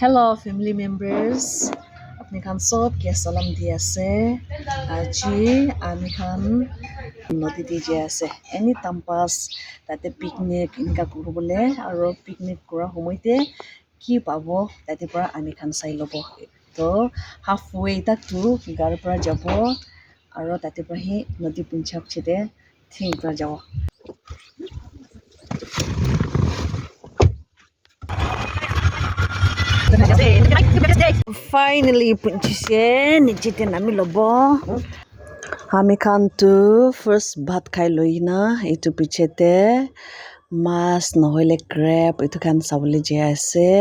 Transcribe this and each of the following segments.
Hello family members. Apni khan sob ke salam di ase. Aji ami khan nodi di je ase. Any tampas tate picnic inka kurubole aro picnic kura homoite ki pabo tate para ami khan sai lobo. To halfway tak tu gar para jabo aro tate para hi nodi punchak chide thing para jabo. Finally punchise nijite nami lobo. Ami khan tu first bhat khai loina etu pichete mas nohole crab etu khan sabole je ase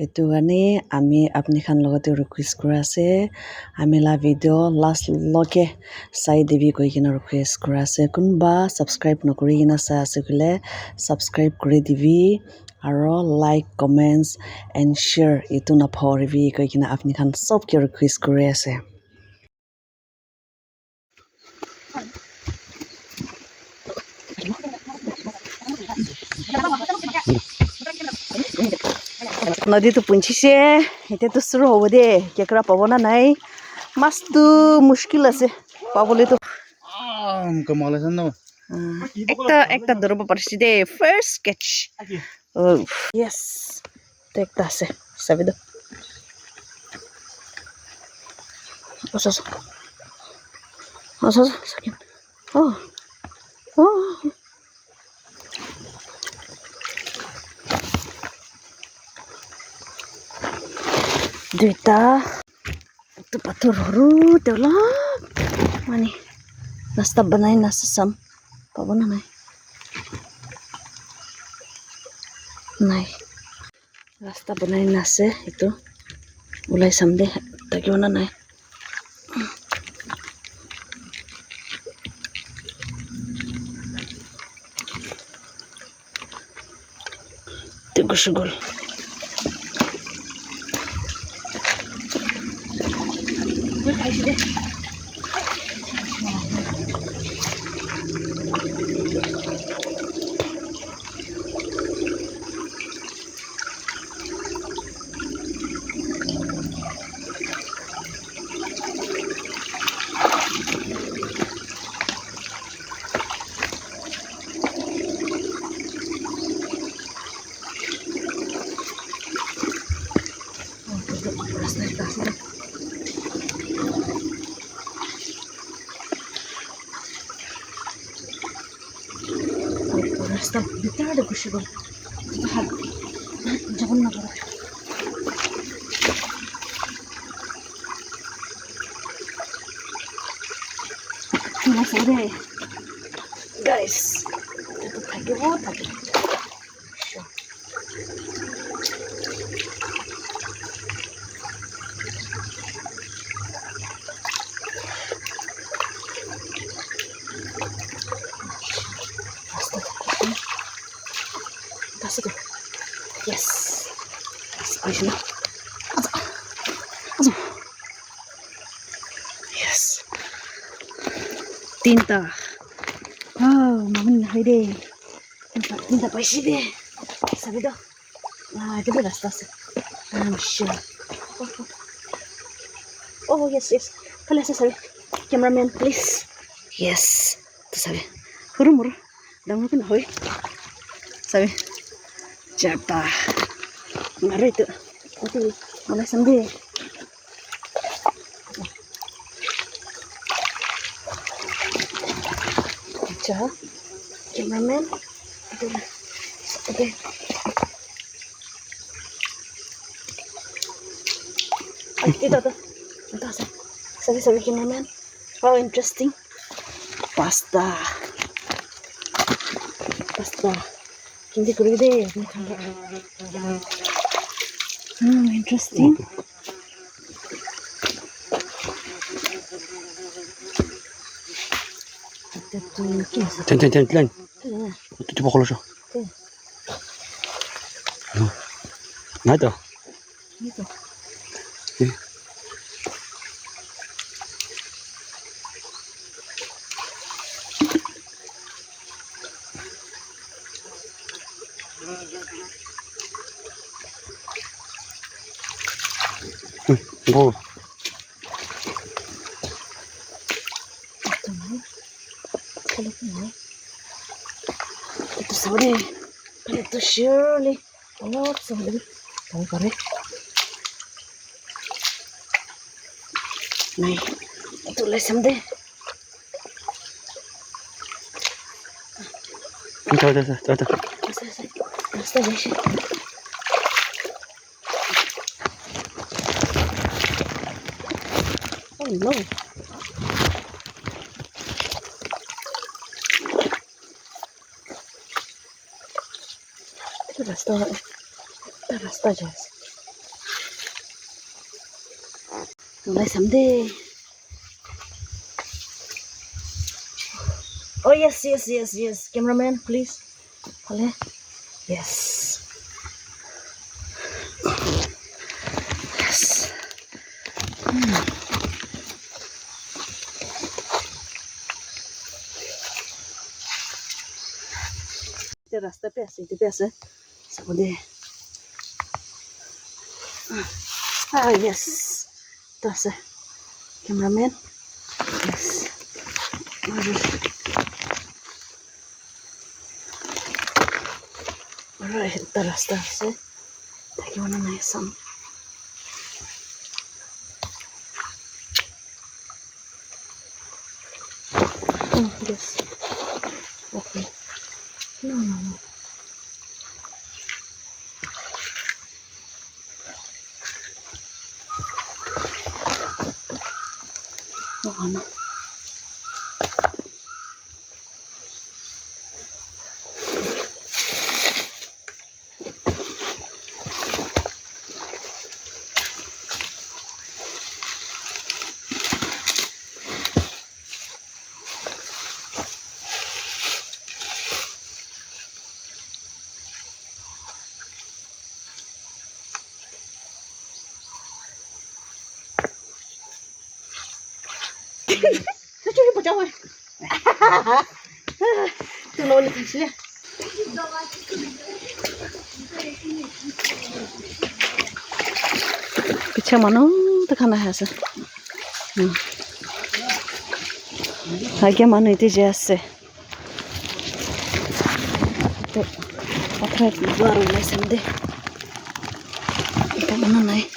etu gani ami apni khan logote request kura ase ami la video last loke sai devi koi kina request kura ase kunba subscribe nokuri kina sa ase kule subscribe kuri divi aro like comments and share etu na phorivi koi kina apni khan sob ke request kuri ase. নদী তো পুঞ্চিছে এতিয়া তো শুরু হব দে কেকড়া পাবো না নাই মাছ তো মুশকিল আছে পাবলে তো কমাল আছে না একটা ধরব পারছি দে ফার্স্ট ক্যাচ ও ইয়েস তো একটা আছে সাবি দো ওসো ওসো সেকেন্ড ও ও দুইটা তো পাথর হরু দেওলা মানে রাস্তা বানাই না সাম পাবো না নাই নাই রাস্তা বানাই না আছে এটো ওলাই চাম দে থাকিব না নাই গুছি গ'ল রাস্তা ভিতরে ঘুষে গেল যখন না পড়ে সরে গাইস তো থাকিব থাকে That's good. Yes. That's good. Yes. Tinta. Oh, mama nahi de. Tinta paisi de. Sabi do. Ito ba rasta se? I'm sure. Oh, yes, yes. Kala sa sabi. Cameraman, please. Yes. Ito sabi. Hurumuro. Damo ko na hoy. Sabi. Jata. Ngaro itu. Ito. Mulai sambil. Acha. Cameraman. Ito. Okay. Ito. Ito. Sabi cameraman. Wow, interesting. Pasta. Hindi ko rin interesting. Ten. Itu coba kalau so. Nah itu. Ito. Bo. Itu sabi. Itu surely. Oh, sabi. Tahu kare. Này, itu lesam deh. Thôi. Rasta beshi. Oh no. Itu rasta jas. Lesam deh. Oh yes. Cameraman, please. Boleh? Yes. Itu rasta itu biasa. Sabi. Yes. Terus cameraman. Yes. Alright, terus. Gimana nih, Sam? Yes. Okay. No. Ano? Cuci bocah weh. Tu lo ni kasih. Picture mana tu kana hasa. Lagi mana itu jasa. Tu apa baru lesam deh. Itu mana naik?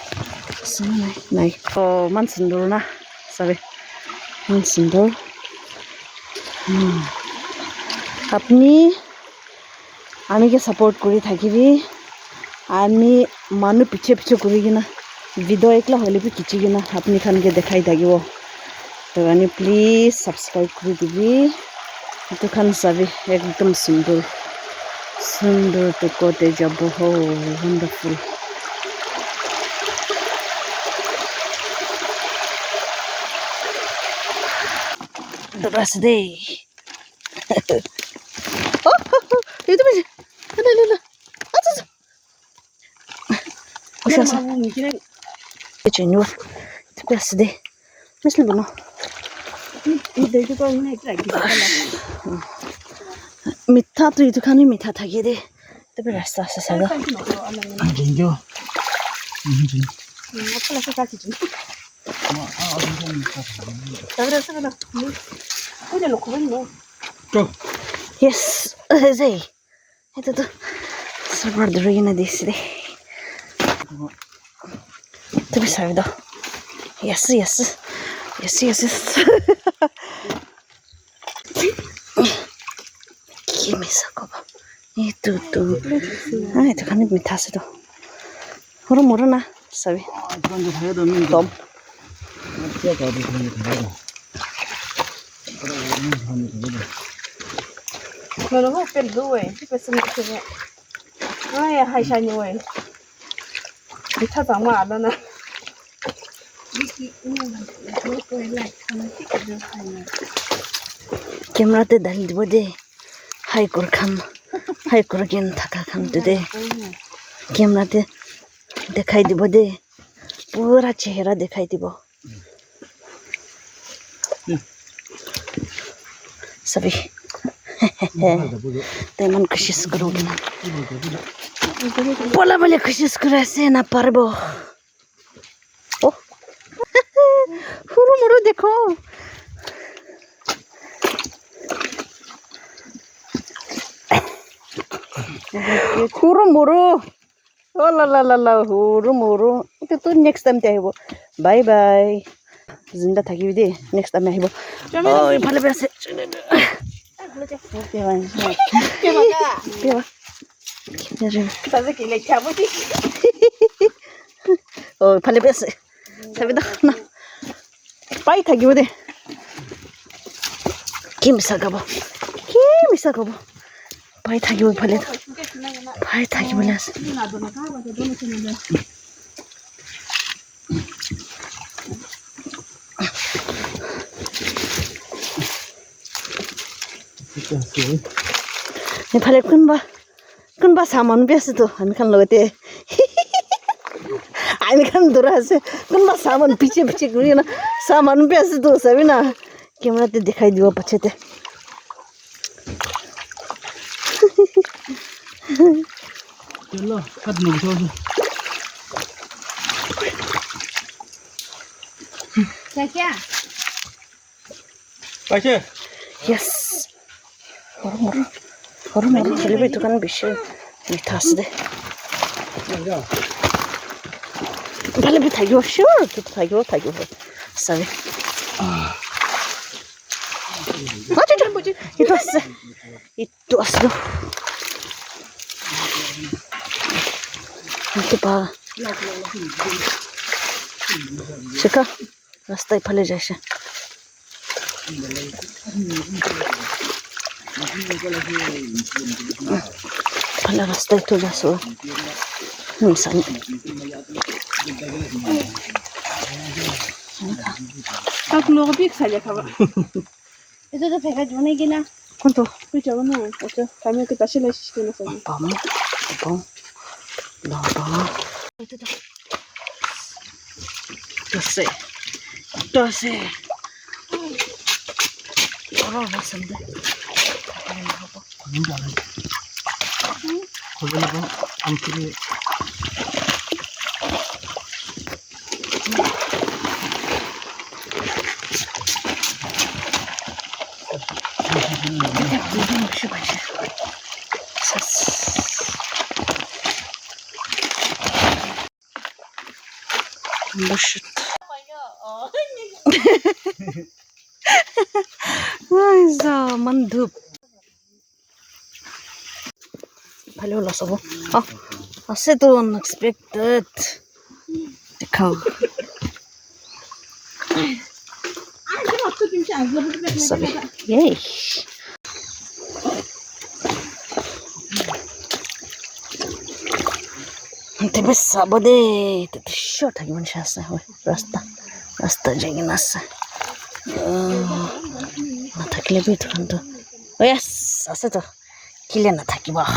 Sana naik. Oh, man sundur na, sabe. Man sundur. আপনি আমিকে support কৰি থাকিবি আমি মানুহ পিছে কৰি কিনা video একলা হলে বি কিচি কিনা আপনি খানকে দেখাই থাকিব তো আমি প্লিজ সাবস্ক্রাইব কৰি দিবি এটো খান চাবি একদম সুন্দৰ তো কোতে যাব হো wonderful the rest day itu bisa ada atas usah kecil itu best deh masih belum itu kau ini lagi mitha tuh itu kan mitha thagi deh tapi rasa saja Jinjo. apa lagi kasih jinjo Sabar. Udah lo kau ini. Tuh. Yes, Zai. Itu tuh. Sabar dulu ini di sini. Itu bisa udah. Yes. Kimisa kok. Itu tuh. Ah, itu kan mitha sih tuh. Murah nah, sabi. Tom. Kalau nggak perlu pesen itu. Ay, hai shani wei. Kita sama ada na. Camera te dal dibo de. Hai kur gen thaka kham de. Camera te dekhai dibo de. Pura chehra dekhai dibo. Sabi. Teman khusus करोगे ना बोला बोले खुशी करा से ना पारबो ओ সৰু মৰু দেখো সৰু মৰু অ লা সৰু মৰু এতিয়াতো নেক্সট টাইমতে আহিব বাই বাই জিন্দা থাকিবি দেই নেক্সট টাইম আহিব ইফালে আছে 어, 발레 뺐어. 잡이다. 나. 빠이 타기고 돼. 김사 가봐. 김사 가봐. 빠이 타기고 발레. 빠이 타기고 냈어. 이 발레 큰바 사만 뺐어도 안 칸 로데. আমি খান দূরে আছে কোনবা সামান পিছে পিছে করি না সামান বেশি তো সবই না ক্যামেরাতে দেখাই দিব পাছেতে चलो कट नु छोड़ क्या कैसे यस और चले भी दुकान बेশি মিঠা আছে দে 발레 비 타기고 sure 또 타기고 sorry 맞아 뭐지 이또 왔어 이렇게 봐 제가 라스타에 발레 자시 발레 라스타에 또 왔어 무슨 आप लोग भी खा लिया खावा itu tuh pakai mana gina kuntu itu mana itu kami kita sih lagi sih nasi bom itu tuh dosa orang macam deh नहीं जाना खोल लो हम के लिए Bullshit. Aiza mandhup. Bhalo hola sabo. Ase to unexpected. Dekhao. Sorry. Yay. Tapi sabode itu short lagi mana sih? Rasta jadi nasa. Mata kelebih tu kan tu. Oh yes, asa tu. Kilian nak taki bah.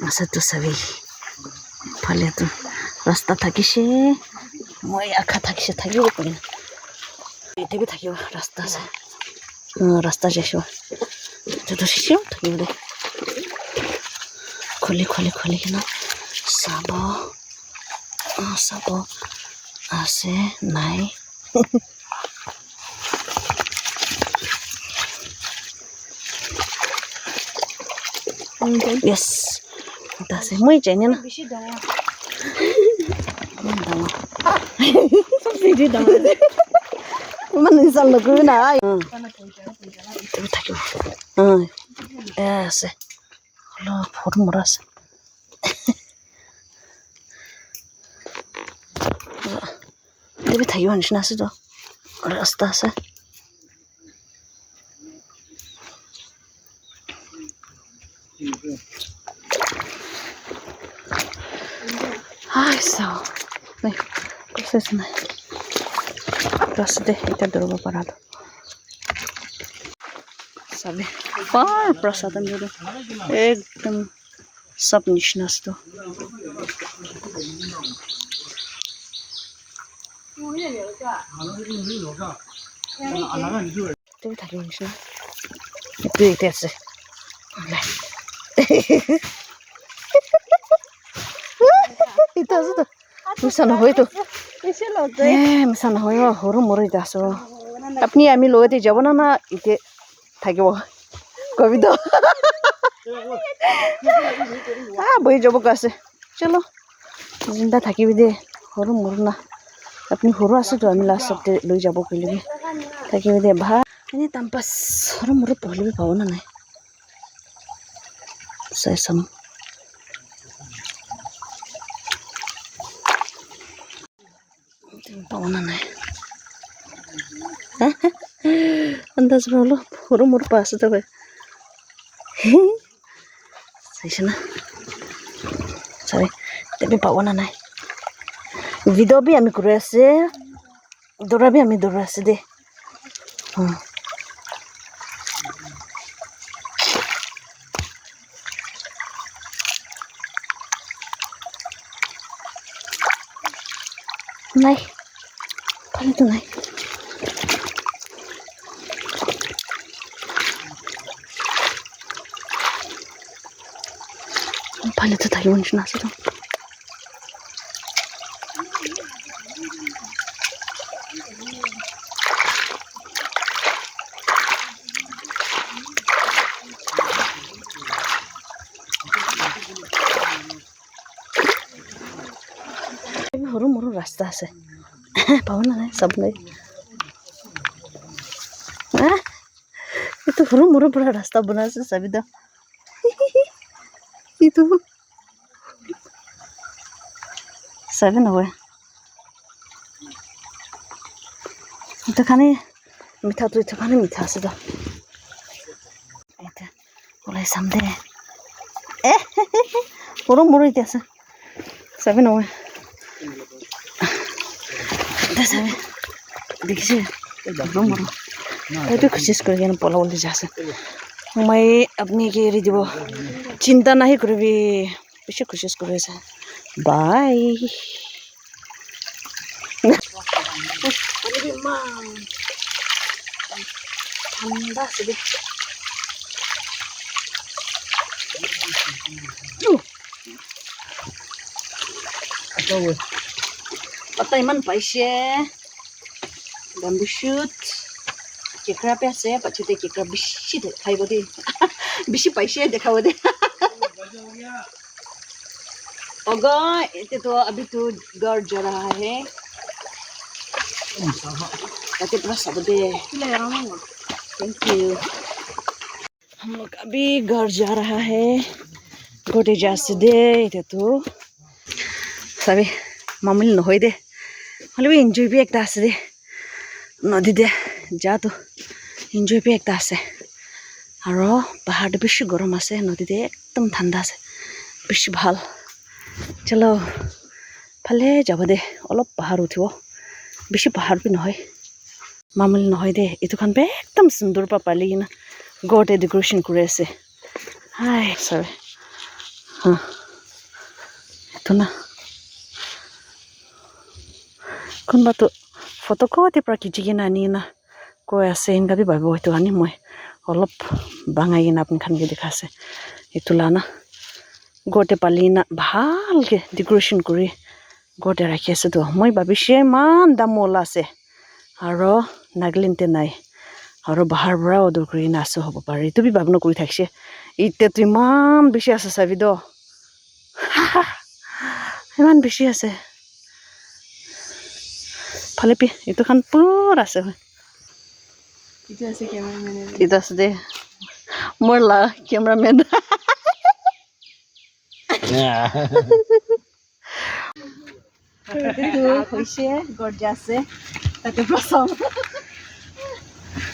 Asa tu sabi. Pale tu. Rasta taki sih. Moi akha taki sih taki bukan. Itu भी taki bah rasta sih. Rasta jadi bah. Itu tu sih taki boleh. Kholi kena. Sabo ase nai yes ase moi jene na bishi dong bishi dong man insan logo na tu thaki yes lo formulas Tapi Taiwan sih nasi tuh, rasta sih. So, nih, proses nih. Terus deh, kita dulu parado. Sabi, far prasadam dulu. Ekdam sab nishnas tuh. Tapi tadi macam itu aja. Itu aja tuh. মিছা নহয়তো বেছি লগে মিছা নহয় সৰু মৰু এতিয়া আছো আপুনি আমি লগতে যাব না এতিয়া থাকিব কবিতা বহি যাব কৈ আছে চলো জিন্দা থাকিবি দে সৰু মৰু না আপুনি সৰু আছেতো আমি লাষ্টতে লৈ যাব পাৰিবি থাকিবি দে ভাল এনেই টাইমপাছ সৰু মৰু পঢ়িবি পাব না নাই চাই চাম পাব না নাই আন্দাজ হলো সৰু মৰু পাছ তবে চাইছে না চাবি তেবে পাব না নাই ভিডিঅ' বি আমি কৰি আছে দৌৰা বি আমি দৌৰা আছে দে নাই ফালেতো নাই ফালেতো থাকিব নিচিনা আছে সৰু মৰু ৰাস্তা আছে পাব না নাই চাব নাই এইটো সৰু মৰু পৰা ৰাস্তা বনাইছে চাবি দা এইটো চাবি নহয় এইটো খানি মিঠাটো এইটো খানি মিঠা আছে দা এতিয়া ওলাই চাম দে সৰু মৰু এতিয়া আছে চাবি নহয় চাবি দেখিছে সৰু মৰু এইটো কোচিছ কৰি কিনে পলাবলৈ যা আছে মই আপুনি কি এৰি দিব চিন্তা নাহি কৰিবি বেছি কোচিছ কৰি আছে বাই ঠাণ্ডা আছে পাতা ইমান পাইছে বেম্বু শ্বুট কেকৰা পে আছে পাছতে কেকৰা বেছি খাইব দেই বেছি পাইছে দেখাব দে অগা এতিয়াতো अभी तो घर जा रहा है ताकि थोड़ा सब दे थैंक यू हम लोग अभी घर जा रहा है गोटे जा से दे इतो सभी मामूली নহয় দে হলে এনজয় বি একটা আছে দে নদী দে যা তো এনজয় বি একটা আছে আৰু পাহাৰটো বেছি গৰম আছে নদীতে একদম ঠাণ্ডা আছে বেছি ভাল চলো ফালে যাব দে অলপ পাহাৰ উঠিব বেছি পাহাৰ বি নহয় মামুলি নহয় দে এইটোখন বে একদম সুন্দৰ পা পালি কিনা গডে ডেকোৰেশ্যন কৰি আছে হাই সবে এইটো না কোনোবাতো ফটো কতে পৰা কিটি কিনে আনি না কৈ আছে এনেকা বি ভাবিব হয়তো আনি মই অলপ বাঙাই কিনে আপোনালোকে দেখাছে এইটো লানা গোটে পালি না ভালকে ডেকোৰেশ্যন কৰি গোটে ৰাখি আছেতো মই ভাবিছে ইমান দাম ওলা আছে আৰু নাগালেণ্ডতে নাই আৰু বাহাৰ পৰা অৰ্ডাৰ কৰি নাচো হ'ব পাৰে এইটো বি ভাবনা কৰি থাকিছে এতিয়াতো ইমান বেছি আছে চাবি দ ইমান বেছি আছে ফালে পি এইটোখন পুৰা আছে হয় এইটো আছে দে মোৰ লা কেমেৰামেন হৈছে গৰ্জা আছে তাতে প্ৰথম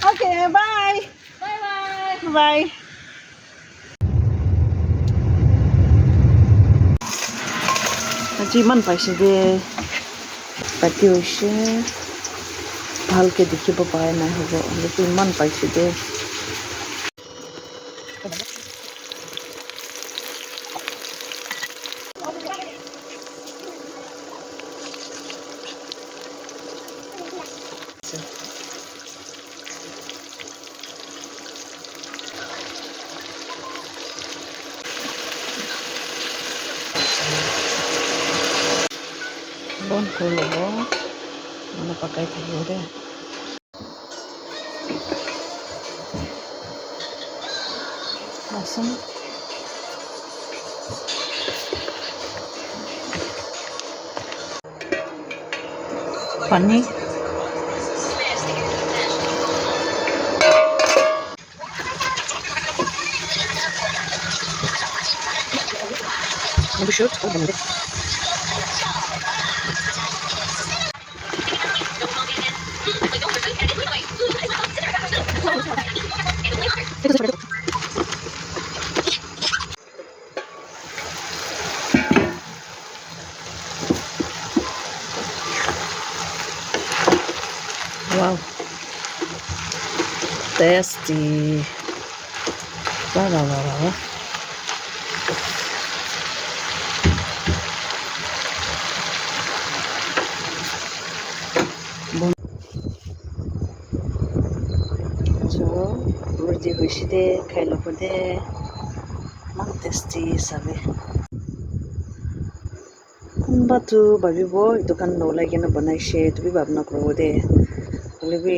okay bye bye bye bye আজি ইমান পাইছে দে ৰাতি হৈছে ভালকে দেখিব পাৰে নাই হ'ব হ'লেতো ইমান পাইছে দে কৰি ল'ব মানে পকাই থাকিব দে বাচন পানী অবশ্যই বনাবে Wow, tasty. Wow, wow, wow, wow. So, ready hoishi de khai lobo de. Man tasty sabe. Kunba tu bhabibo etu kan nolagi na banaishe tu bi bhabna korobo de. Holebi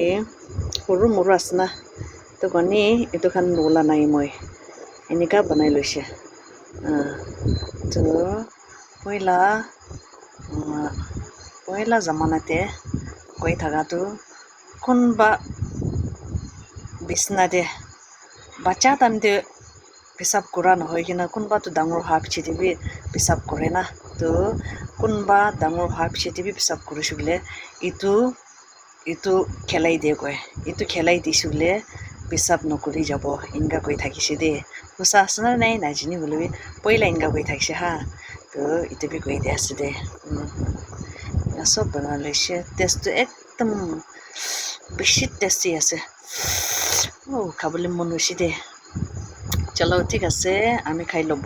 horu moru asna. To kani etu kan nola nai moi. Enika banai loise. To poila zamanate koi thaga tu kunba bisna de bacha tam de pisap kura nohoi kina kunba tu dangor ha piche de bi pisap kore na to kunba dangor ha piche de bi pisap kore shule itu khelai de koi itu khelai disule pisap nokuri jabo inga koi thakise de musa asna nai najini bolbi poila inga koi thakise ha to itu bi koi de ase de sob bana loise taste to ekdom beshi tasty ase খাবলৈ মন হৈছে দে চলো ঠিক আছে আমি খাই ল'ব